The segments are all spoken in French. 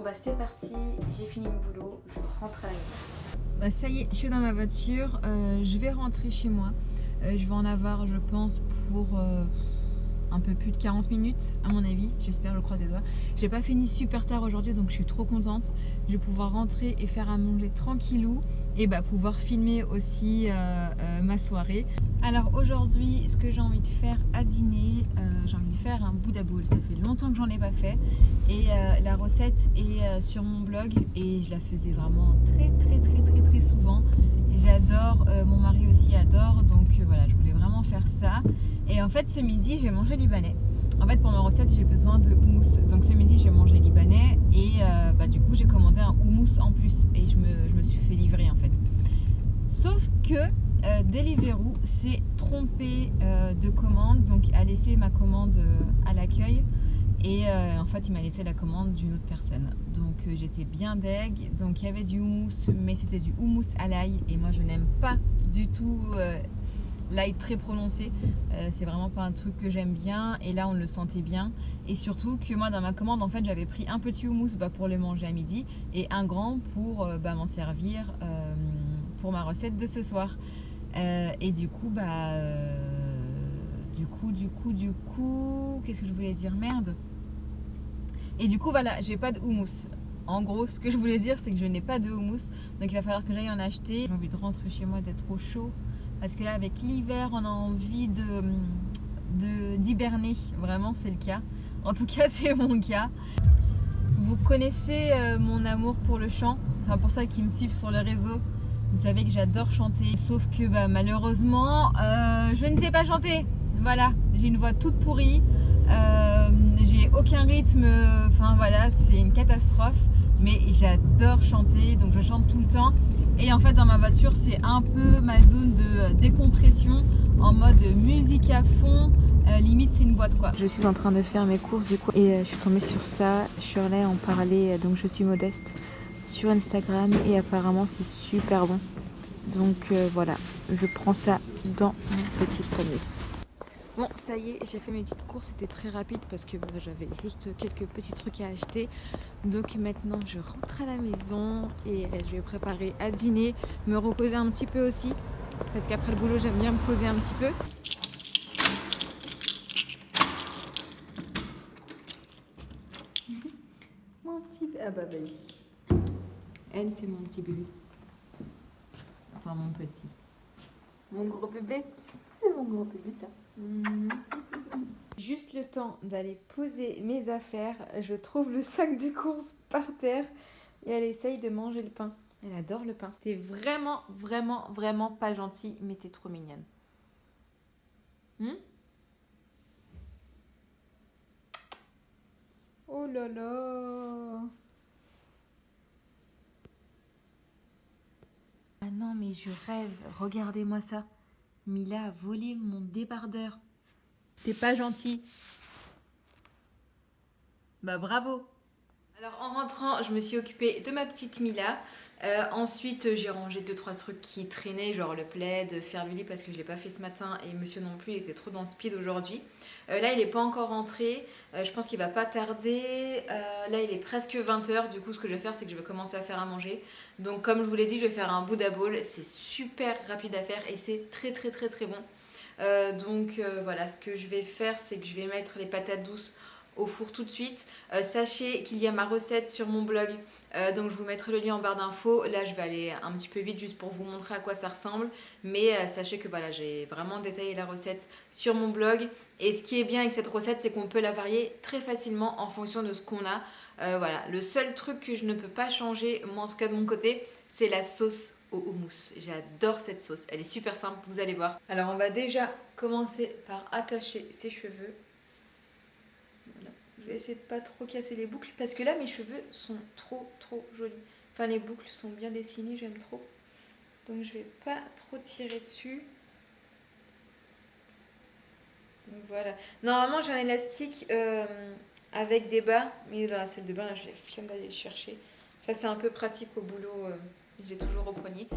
bah c'est parti, j'ai fini le boulot, je rentre à la maison. Bah ça y est, je suis dans ma voiture, je vais rentrer chez moi. Je vais en avoir, je pense, pour un peu plus de 40 minutes, à mon avis. J'espère, je croise les doigts. J'ai pas fini super tard aujourd'hui, donc je suis trop contente. Je vais pouvoir rentrer et faire à manger tranquillou et bah, pouvoir filmer aussi ma soirée. Alors aujourd'hui, ce que j'ai envie de faire à dîner, j'ai envie de faire un Bouddha bowl. Ça fait longtemps que j'en ai pas fait. Et la recette est sur mon blog et je la faisais vraiment très souvent. J'adore, mon mari aussi adore, donc voilà, je voulais vraiment faire ça. Et en fait, ce midi, j'ai mangé libanais. En fait, pour ma recette, j'ai besoin de houmous. Donc ce midi, j'ai mangé libanais et bah, du coup, j'ai commandé un houmous en plus et je me suis fait livrer en fait. Sauf que Deliveroo s'est trompé de commande, donc a laissé ma commande à l'accueil. Et en fait, il m'a laissé la commande d'une autre personne. Donc j'étais bien deg. Donc il y avait du houmous, mais c'était du houmous à l'ail. Et moi, je n'aime pas du tout l'ail très prononcé. C'est vraiment pas un truc que j'aime bien. Et là, on le sentait bien. Et surtout que moi, dans ma commande, en fait, j'avais pris un petit houmous pour le manger à midi et un grand pour m'en servir pour ma recette de ce soir. Et du coup, du coup, qu'est-ce que je voulais dire? Merde. Et du coup, voilà, j'ai pas de houmous. En gros, ce que je voulais dire, c'est que je n'ai pas de houmous. Donc, il va falloir que j'aille en acheter. J'ai envie de rentrer chez moi, d'être au chaud. Parce que là, avec l'hiver, on a envie d'hiberner. Vraiment, c'est le cas. En tout cas, c'est mon cas. Vous connaissez mon amour pour le chant. Enfin, pour ceux qui me suivent sur les réseaux, vous savez que j'adore chanter. Sauf que malheureusement, je ne sais pas chanter. Voilà, j'ai une voix toute pourrie. J'ai aucun rythme. Enfin voilà, c'est une catastrophe. Mais j'adore chanter, donc je chante tout le temps. Et en fait, dans ma voiture, c'est un peu ma zone de décompression en mode musique à fond. Limite, c'est une boîte quoi. Je suis en train de faire mes courses du coup et je suis tombée sur ça. Shirley en parlait, donc je suis modeste sur Instagram et apparemment c'est super bon. Donc voilà, je prends ça dans mon petit panier. Bon, ça y est, j'ai fait mes petites courses, c'était très rapide parce que j'avais juste quelques petits trucs à acheter. Donc maintenant, je rentre à la maison et je vais préparer à dîner, me reposer un petit peu aussi parce qu'après le boulot, j'aime bien me poser un petit peu. Mon petit... Ah bah vas-y. Elle, c'est mon petit bébé. Enfin, mon petit. Mon gros bébé. C'est mon gros bébé, ça. Juste le temps d'aller poser mes affaires, je trouve le sac de courses par terre et elle essaye de manger le pain. Elle adore le pain. T'es vraiment pas gentille, mais t'es trop mignonne. Oh là là. Ah non, mais je rêve. Regardez-moi ça. Mila a volé mon débardeur. T'es pas gentil. Bah bravo. Alors en rentrant, je me suis occupée de ma petite Mila. Ensuite, j'ai rangé 2-3 trucs qui traînaient, genre le plaid, faire le lit parce que je l'ai pas fait ce matin et monsieur non plus, il était trop dans le speed aujourd'hui. Là, il est pas encore rentré. Je pense qu'il va pas tarder. Là, il est presque 20h. Du coup, ce que je vais faire, c'est que je vais commencer à faire à manger. Donc, comme je vous l'ai dit, je vais faire un Bouddha bowl. C'est super rapide à faire et c'est très bon. Donc voilà, ce que je vais faire, c'est que je vais mettre les patates douces au four tout de suite. Sachez qu'il y a ma recette sur mon blog, donc je vous mettrai le lien en barre d'infos. Là, je vais aller un petit peu vite juste pour vous montrer à quoi ça ressemble, mais sachez que voilà, j'ai vraiment détaillé la recette sur mon blog. Et ce qui est bien avec cette recette, c'est qu'on peut la varier très facilement en fonction de ce qu'on a. Voilà, le seul truc que je ne peux pas changer, moi en tout cas de mon côté, c'est la sauce au houmous. J'adore cette sauce, elle est super simple, vous allez voir. Alors on va déjà commencer par attacher ses cheveux. Voilà. Je vais essayer de pas trop casser les boucles parce que là mes cheveux sont trop jolis. Enfin les boucles sont bien dessinées, j'aime trop. Donc je vais pas trop tirer dessus. Donc voilà. Normalement j'ai un élastique avec des bas, mais il est dans la salle de bain, là j'ai flemme d'aller le chercher. Ça c'est un peu pratique au boulot, j'ai toujours au poignet.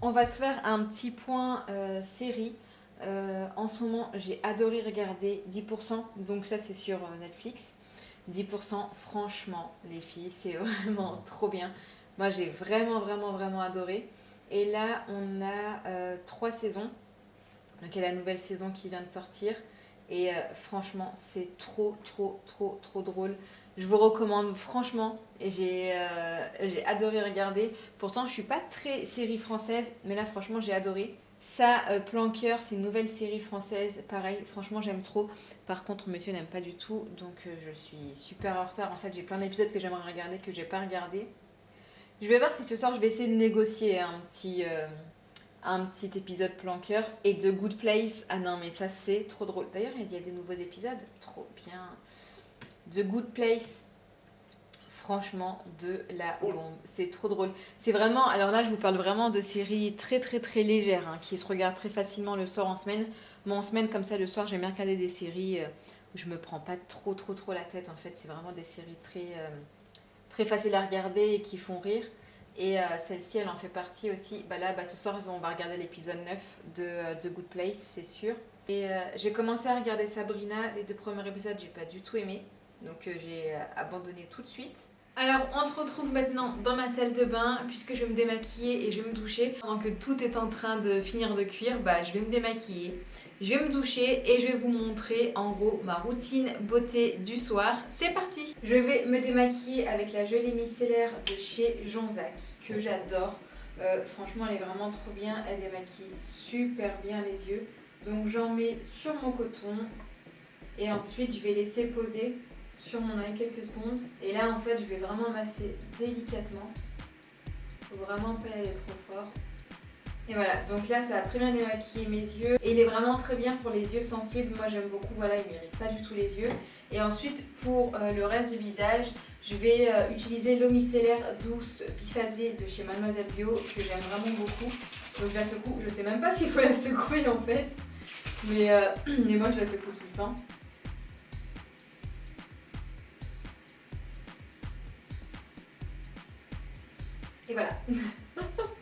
On va se faire un petit point série. En ce moment, j'ai adoré regarder 10%, donc ça c'est sur Netflix. 10%, franchement, les filles, c'est vraiment trop bien. Moi, j'ai vraiment adoré. Et là, on a 3 saisons. Donc, il y a la nouvelle saison qui vient de sortir. Et franchement, c'est trop drôle. Je vous recommande franchement. Et j'ai adoré regarder. Pourtant, je suis pas très série française, mais là, franchement, j'ai adoré. Ça, Plan Cœur, c'est une nouvelle série française. Pareil, franchement, j'aime trop. Par contre, monsieur n'aime pas du tout, donc je suis super en retard. En fait, j'ai plein d'épisodes que j'aimerais regarder que j'ai pas regardé. Je vais voir si ce soir je vais essayer de négocier un petit épisode Plan Cœur et de Good Place. Ah non, mais ça c'est trop drôle. D'ailleurs, il y a des nouveaux épisodes, trop bien. The Good Place, franchement, de la bombe. C'est trop drôle. C'est vraiment, alors là, je vous parle vraiment de séries très légères, hein, qui se regardent très facilement le soir en semaine. Moi, en semaine, comme ça, le soir, j'aime bien regarder des séries où je me prends pas trop la tête. En fait, c'est vraiment des séries très faciles à regarder et qui font rire. Et celle-ci, elle en fait partie aussi. Bah là, ce soir, on va regarder l'épisode 9 de The Good Place, c'est sûr. Et j'ai commencé à regarder Sabrina. Les 2 premiers épisodes, j'ai pas du tout aimé. Donc j'ai abandonné tout de suite. Alors, on se retrouve maintenant dans ma salle de bain, puisque je vais me démaquiller et je vais me doucher. Pendant que tout est en train de finir de cuire, je vais me démaquiller, je vais me doucher et je vais vous montrer en gros ma routine beauté du soir. C'est parti! Je vais me démaquiller avec la gelée micellaire de chez Jonzac, que j'adore. Franchement, elle est vraiment trop bien, elle démaquille super bien les yeux. Donc j'en mets sur mon coton et ensuite je vais laisser poser sur mon œil quelques secondes. Et là, en fait, je vais vraiment masser délicatement. Faut vraiment pas y aller trop fort. Et voilà, donc là, ça a très bien démaquillé mes yeux. Et il est vraiment très bien pour les yeux sensibles. Moi, j'aime beaucoup, voilà, il m'irrite pas du tout les yeux. Et ensuite, pour le reste du visage, je vais utiliser l'eau micellaire douce biphasée de chez Mademoiselle Bio, que j'aime vraiment beaucoup. Donc je la secoue. Je sais même pas s'il faut la secouer, en fait. Mais moi, je la secoue tout le temps. Et voilà.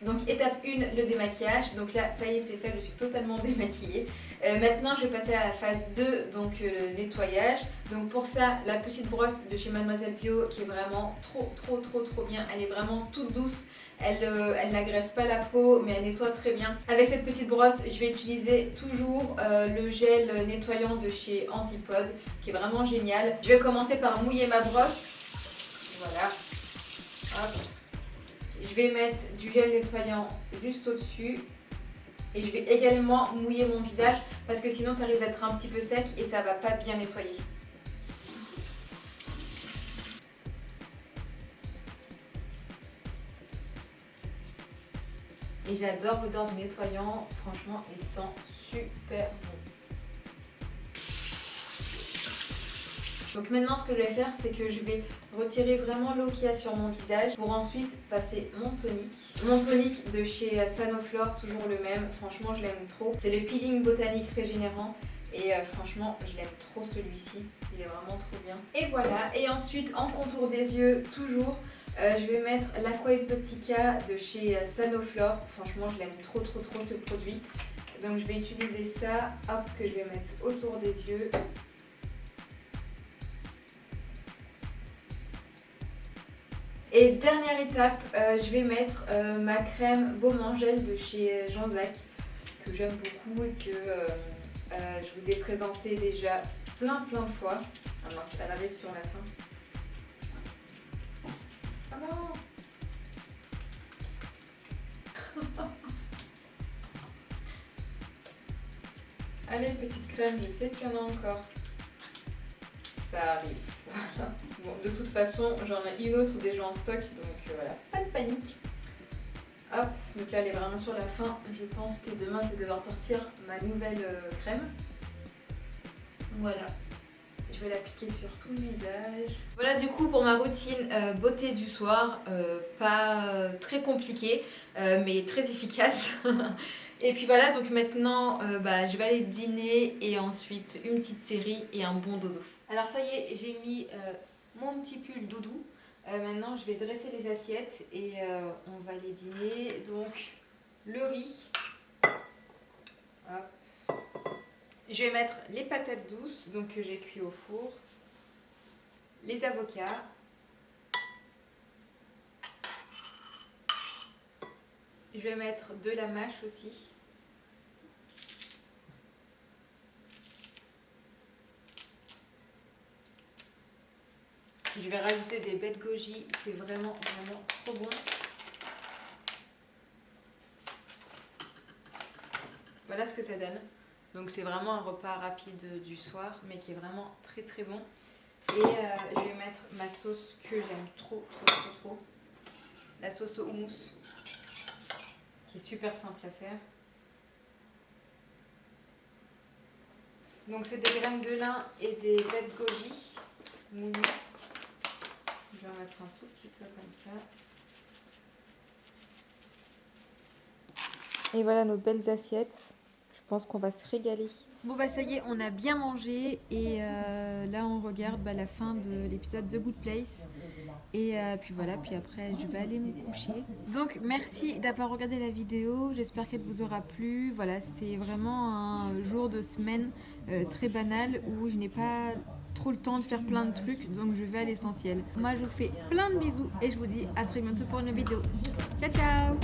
Donc étape 1, le démaquillage. Donc là, ça y est, c'est fait, je suis totalement démaquillée. Maintenant, je vais passer à la phase 2, donc le nettoyage. Donc pour ça, la petite brosse de chez Mademoiselle Bio qui est vraiment trop bien. Elle est vraiment toute douce. Elle n'agresse pas la peau, mais elle nettoie très bien. Avec cette petite brosse, je vais utiliser toujours le gel nettoyant de chez Antipode, qui est vraiment génial. Je vais commencer par mouiller ma brosse. Voilà. Hop. Je vais mettre du gel nettoyant juste au-dessus. Et je vais également mouiller mon visage parce que sinon ça risque d'être un petit peu sec et ça va pas bien nettoyer. Et j'adore l'odeur du nettoyant, franchement il sent super bon. Donc maintenant ce que je vais faire, c'est que je vais retirer vraiment l'eau qu'il y a sur mon visage pour ensuite passer mon tonique. Mon tonique de chez Sanoflore, toujours le même, franchement je l'aime trop. C'est le peeling botanique régénérant et franchement je l'aime trop celui-ci, il est vraiment trop bien. Et voilà, et ensuite en contour des yeux, toujours, je vais mettre l'Aquaepotica de chez Sanoflore. Franchement je l'aime trop ce produit. Donc je vais utiliser ça, hop, que je vais mettre autour des yeux. Et dernière étape, je vais mettre ma crème Baume Angèle de chez Jonzac, que j'aime beaucoup et que je vous ai présenté déjà plein de fois. Ah mince, elle arrive sur la fin. Oh non! Allez, petite crème, je sais qu'il y en a encore. Ça arrive. Voilà. Bon, de toute façon, j'en ai une autre déjà en stock, donc voilà, pas de panique. Hop, donc là elle est vraiment sur la fin. Je pense que demain je vais devoir sortir ma nouvelle crème. Voilà, je vais l'appliquer sur tout le visage. Voilà du coup pour ma routine beauté du soir, pas très compliquée, mais très efficace. Et puis voilà, donc maintenant je vais aller dîner et ensuite une petite série et un bon dodo. Alors ça y est, j'ai mis mon petit pull doudou. Maintenant je vais dresser les assiettes et on va aller dîner. Donc le riz. Hop. Je vais mettre les patates douces donc que j'ai cuit au four, les avocats, je vais mettre de la mâche aussi. Je vais rajouter des baies de goji, c'est vraiment trop bon. Voilà ce que ça donne. Donc c'est vraiment un repas rapide du soir, mais qui est vraiment très bon. Et je vais mettre ma sauce que j'aime trop. La sauce au houmous, qui est super simple à faire. Donc c'est des graines de lin et des baies de goji moulues. Je vais en mettre un tout petit peu comme ça. Et voilà nos belles assiettes. Je pense qu'on va se régaler. Bon bah ça y est, on a bien mangé et là on regarde la fin de l'épisode The Good Place. Et puis voilà, puis après je vais aller me coucher. Donc merci d'avoir regardé la vidéo, j'espère qu'elle vous aura plu. Voilà, c'est vraiment un jour de semaine très banal où je n'ai pas trop le temps de faire plein de trucs, donc je vais à l'essentiel. Moi je vous fais plein de bisous et je vous dis à très bientôt pour une vidéo. Ciao ciao.